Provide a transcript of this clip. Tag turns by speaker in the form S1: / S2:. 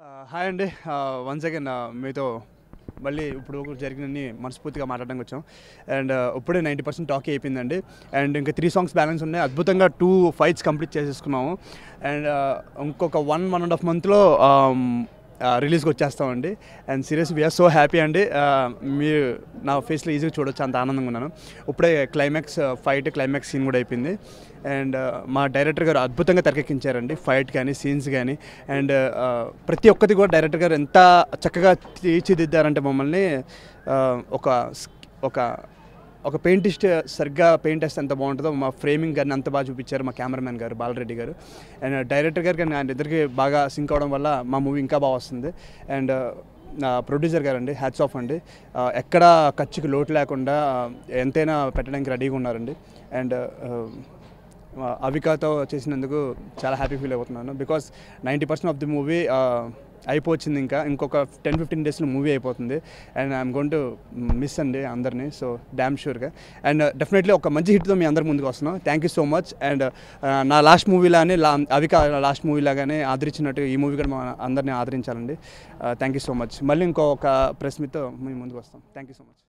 S1: Hi అండి. Once again మీతో మళ్ళీ ఇప్పుడు జరిగినన్ని మనస్ఫూర్తిగా మాట్లాడడానికి వచ్చాం. అండ్ ఇప్పుడే 90% టాక్ అయిపోయిందండి. అండ్ ఇంకా 3 సాంగ్స్ బ్యాలెన్స్ ఉన్నాయి. అద్భుతంగా 2 ఫైట్స్ కంప్లీట్ చేసేసుకున్నాము. అండ్ ఇంకొక 1.5 మంత్లో రిలీజ్కి వచ్చేస్తామండి. And serious we're so happy అండి. మీరు నా ఫేస్లో ఈజీగా చూడొచ్చు, అంత ఆనందంగా ఉన్నాను. ఇప్పుడే క్లైమాక్స్ సీన్ కూడా అయిపోయింది. అండ్ మా డైరెక్టర్ గారు అద్భుతంగా తెరకెక్కించారండి, ఫైట్ కానీ సీన్స్ కానీ. అండ్ ప్రతి ఒక్కటి కూడా డైరెక్టర్ గారు ఎంత చక్కగా తీర్చిదిద్దారంటే మమ్మల్ని ఒక ఒక ఒక పెయింటిస్ట్ సరిగ్గా పెయింట్ వేస్తే ఎంత బాగుంటుందో మా ఫ్రేమింగ్ గారిని అంత బాగా చూపించారు మా కెమెరామెన్ గారు బాలరెడ్డి గారు. అండ్ డైరెక్టర్ గారికి ఆయన ఇద్దరికి బాగా సింక్ అవడం వల్ల మా మూవీ ఇంకా బాగా వస్తుంది. అండ్ నా ప్రొడ్యూసర్ గారు అండి, హ్యాట్స్ ఆఫ్ అండి. ఎక్కడ ఖర్చుకి లోటు లేకుండా ఎంతైనా పెట్టడానికి రెడీగా ఉన్నారండి. అండ్ అవికాతో చేసినందుకు చాలా హ్యాపీ ఫీల్ అవుతున్నాను. బికాస్ 90% ఆఫ్ ది మూవీ అయిపోయింది. ఇంకొక 10-15 డేస్లో మూవీ అయిపోతుంది. And I'm going to miss అండి అందరినీ, సో డ్యామ్ షూర్గా. అండ్ డెఫినెట్లీ ఒక మంచి హిట్తో మీ అందరి ముందుకు వస్తున్నాం. Thank you so much. And నా లాస్ట్ మూవీలానే అవికా లాస్ట్ మూవీలాగానే ఆదరించినట్టు ఈ మూవీ కూడా మా అందరినీ ఆదరించాలండి. Thank you so much. మళ్ళీ ఇంకొక ప్రెస్ మీట్తో మీ ముందుకు వస్తాం. Thank you so much.